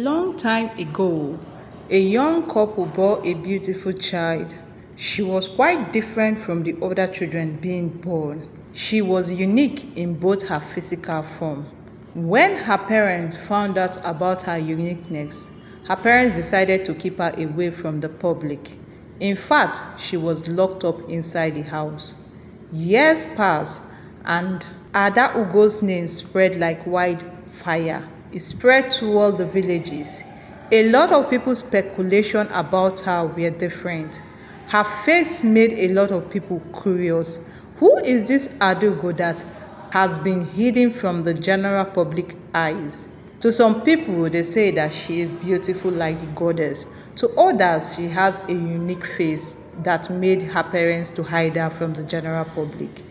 Long time ago, a young couple bore a beautiful child. She was quite different from the other children being born. She was unique in both her physical form. When her parents found out about her uniqueness, her parents decided to keep her away from the public. In fact, she was locked up inside the house. Years passed, and Adugo's name spread like wildfire. It spread toward the villages. A lot of people's speculation about her were different. Her face made a lot of people curious. Who is this Adugo that has been hidden from the general public eyes? To some people, they say that she is beautiful like the goddess. To others, she has a unique face that made her parents to hide her from the general public.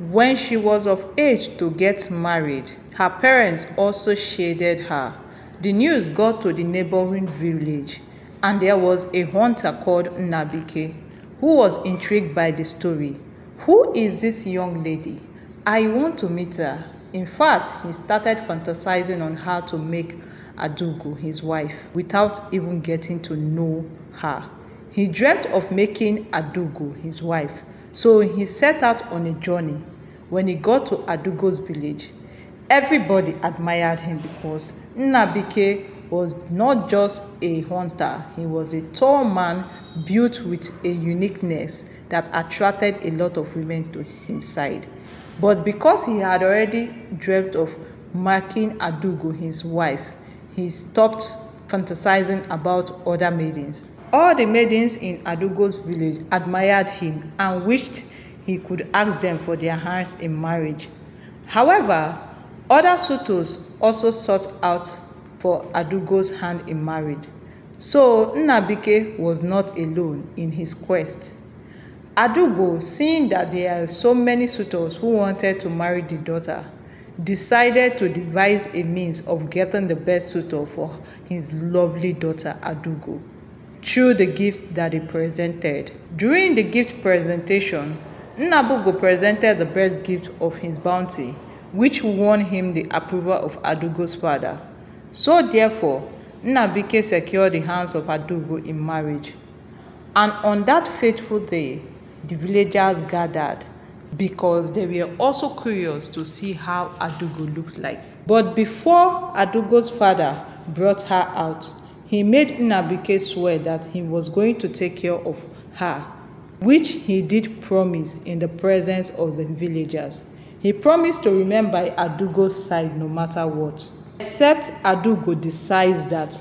When she was of age to get married, her parents also shaded her. The news got to the neighboring village, and there was a hunter called Nnabike who was intrigued by the story. Who is this young lady? I want to meet her. In fact, he started fantasizing on how to make Adugo his wife without even getting to know her. He dreamt of making Adugo his wife, so he set out on a journey. When he got to Adugo's village, everybody admired him because Nnabike was not just a hunter, he was a tall man built with a uniqueness that attracted a lot of women to his side. But because he had already dreamt of making Adugo his wife, he stopped fantasizing about other maidens. All the maidens in Adugo's village admired him and wished he could ask them for their hands in marriage. However, other suitors also sought out for Adugo's hand in marriage. So Nnabike was not alone in his quest. Adugo, seeing that there are so many suitors who wanted to marry the daughter, decided to devise a means of getting the best suitor for his lovely daughter Adugo through the gift that he presented. During the gift presentation, Nnabike presented the best gift of his bounty, which won him the approval of Adugo's father. So therefore, Nnabike secured the hands of Adugo in marriage. And on that fateful day, the villagers gathered because they were also curious to see how Adugo looks like. But before Adugo's father brought her out, he made Nnabike swear that he was going to take care of her, which he did promise in the presence of the villagers. He promised to remain by Adugo's side no matter what, except Adugo decides that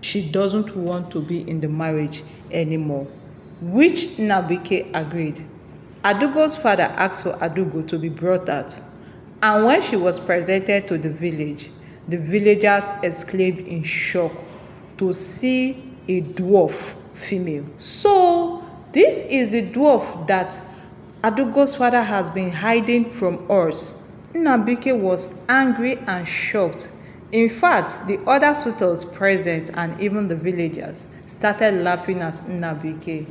she doesn't want to be in the marriage anymore, which Nnabike agreed. Adugo's father asked for Adugo to be brought out, and when she was presented to the villagers exclaimed in shock to see a dwarf female. So this is the dwarf that Adugo's father has been hiding from us. Nnabike was angry and shocked. In fact, the other suitors present and even the villagers started laughing at Nnabike.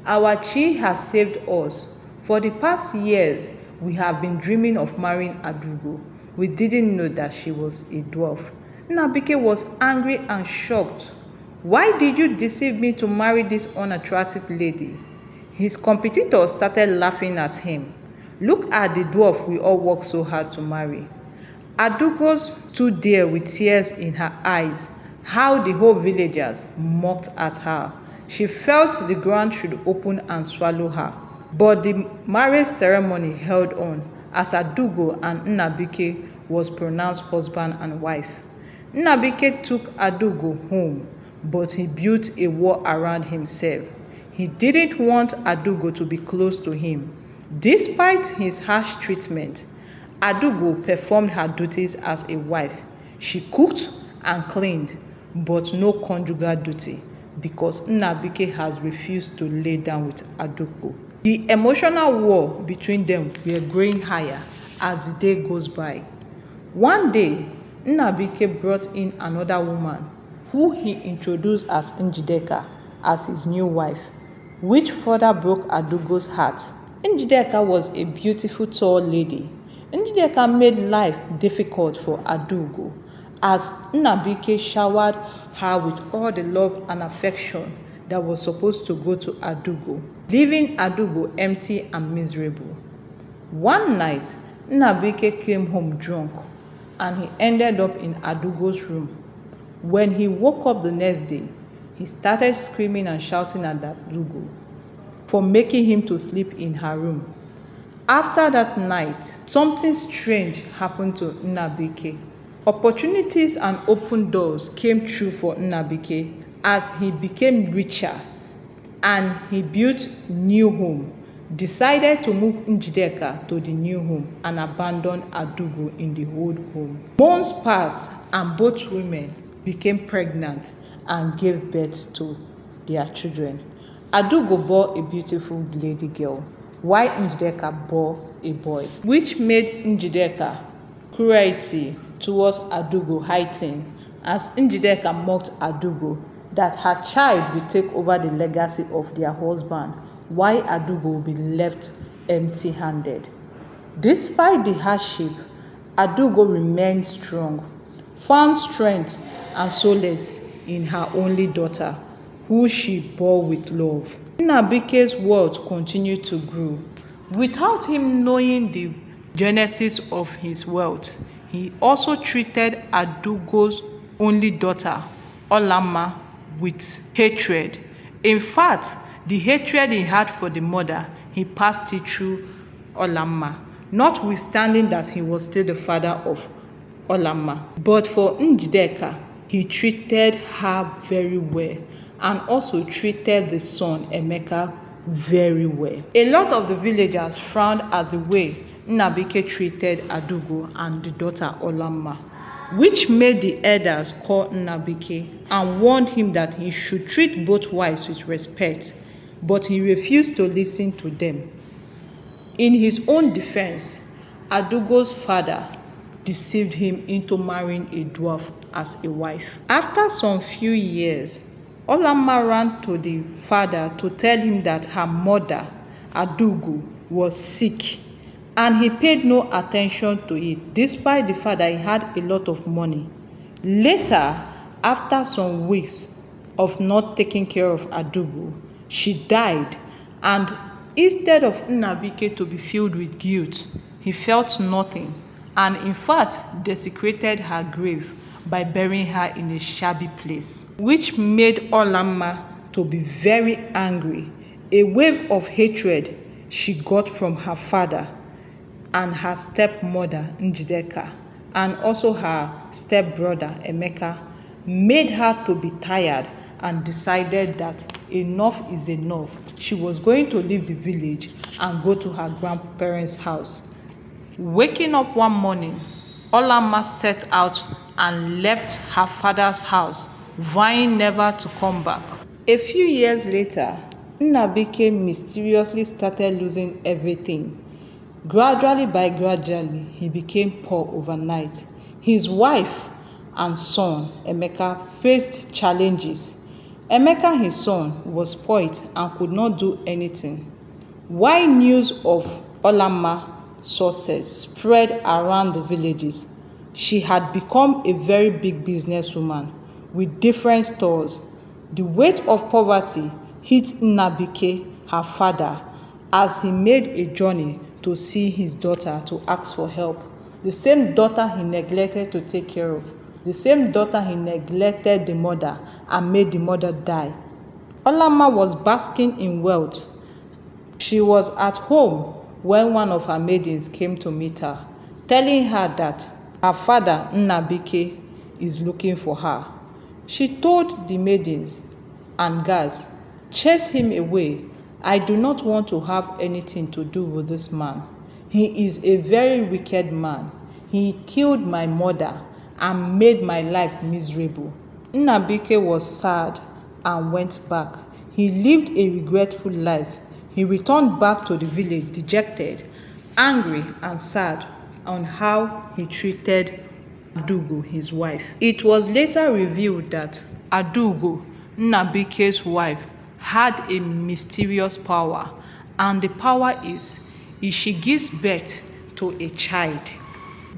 Our chi has saved us. For the past years, we have been dreaming of marrying Adugo. We didn't know that she was a dwarf. Nnabike was angry and shocked. Why did you deceive me to marry this unattractive lady? His competitors started laughing at him. Look at the dwarf we all worked so hard to marry. Adugo stood there with tears in her eyes, how the whole villagers mocked at her. She felt the ground should open and swallow her. But the marriage ceremony held on as Adugo and Nnabike was pronounced husband and wife. Nnabike took Adugo home, but he built a wall around himself. He didn't want Adugo to be close to him. Despite his harsh treatment, Adugo performed her duties as a wife. She cooked and cleaned, but no conjugal duty, because Nnabike has refused to lay down with Adugo. The emotional war between them were growing higher as the day goes by. One day, Nnabike brought in another woman who he introduced as Njideka as his new wife, which further broke Adugo's heart. Njideka was a beautiful tall lady. Njideka made life difficult for Adugo. as Nnabike showered her with all the love and affection that was supposed to go to Adugo, leaving Adugo empty and miserable. One night, Nnabike came home drunk and he ended up in Adugo's room. When he woke up the next day, he started screaming and shouting at Adugo for making him to sleep in her room. After that night, something strange happened to Nnabike. Opportunities and open doors came true for Nnabike as he became richer and he built new home, decided to move Njideka to the new home and abandon Adugo in the old home. Months passed and both women became pregnant and gave birth to their children. Adugo bore a beautiful lady girl, while Njideka bore a boy, which made Njideka cruelty towards Adugo heightened as Njideka mocked Adugo that her child will take over the legacy of their husband, while Adugo will be left empty-handed. Despite the hardship, Adugo remained strong, found strength and solace in her only daughter, who she bore with love. Nnabike's world continued to grow. Without him knowing the genesis of his wealth, he also treated Adugo's only daughter, Olamma, with hatred. In fact, the hatred he had for the mother, he passed it through Olamma, notwithstanding that he was still the father of Olamma. But for Njideka, he treated her very well and also treated the son Emeka very well. A lot of the villagers frowned at the way Nnabike treated Adugo and the daughter Olamma, which made the elders call Nnabike and warned him that he should treat both wives with respect, but he refused to listen to them. In his own defense, Adugo's father deceived him into marrying a dwarf as a wife. After some few years, Olamma ran to the father to tell him that her mother, Adugo, was sick, and he paid no attention to it, despite the fact that he had a lot of money. Later, after some weeks of not taking care of Adugo, she died, and instead of Nnabike to be filled with guilt, he felt nothing, and in fact desecrated her grave by burying her in a shabby place, which made Olamma to be very angry. A wave of hatred she got from her father and her stepmother Njideka, and also her stepbrother Emeka, made her to be tired and decided that enough is enough. She was going to leave the village and go to her grandparents' house. Waking up one morning, Olamma set out and left her father's house, vowing never to come back. A few years later, Nnabike mysteriously started losing everything. Gradually, he became poor overnight. His wife and son, Emeka, faced challenges. Emeka, his son, was spoiled and could not do anything. While news of Olamma's success spread around the villages, she had become a very big businesswoman with different stores. The weight of poverty hit Nnabike, her father, as he made a journey to see his daughter to ask for help. The same daughter he neglected to take care of. The same daughter he neglected the mother and made the mother die. Olamma was basking in wealth. She was at home when one of her maidens came to meet her, telling her that her father, Nnabike, is looking for her. She told the maidens and guards, "Chase him away. I do not want to have anything to do with this man. He is a very wicked man. He killed my mother and made my life miserable." Nnabike was sad and went back. He lived a regretful life. He returned back to the village dejected, angry and sad on how he treated Adugo, his wife. It was later revealed that Adugo, Nnabike's wife, had a mysterious power, and the power is if she gives birth to a child,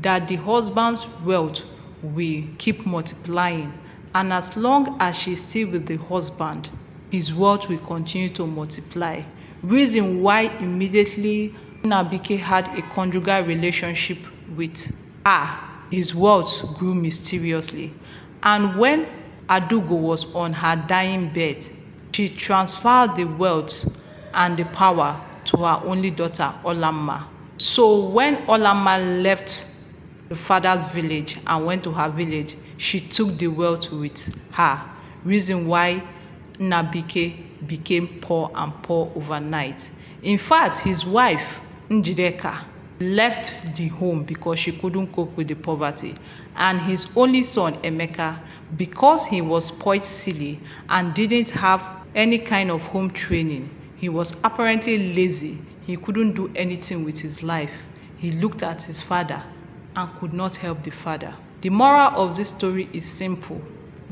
that the husband's wealth will keep multiplying, and as long as she's still with the husband, his wealth will continue to multiply. Reason why immediately Nnabike had a conjugal relationship with her, his wealth grew mysteriously. And when Adugo was on her dying bed, she transferred the wealth and the power to her only daughter, Olamma. So when Olamma left the father's village and went to her village, she took the wealth with her. Reason why Nnabike became poor and poor overnight. In fact, his wife, Njideka, left the home because she couldn't cope with the poverty. And his only son, Emeka, because he was spoiled silly and didn't have any kind of home training, he was apparently lazy. He couldn't do anything with his life. He looked at his father and could not help the father. The moral of this story is simple.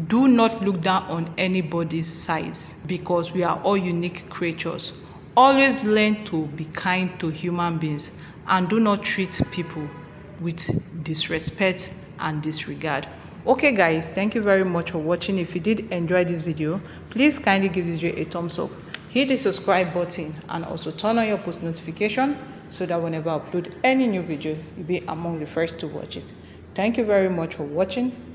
Do not look down on anybody's size because we are all unique creatures. Always learn to be kind to human beings and do not treat people with disrespect and disregard. Okay guys, thank you very much for watching. If you did enjoy this video, please kindly give this video a thumbs up. Hit the subscribe button and also turn on your post notification so that whenever I upload any new video, you'll be among the first to watch it. Thank you very much for watching.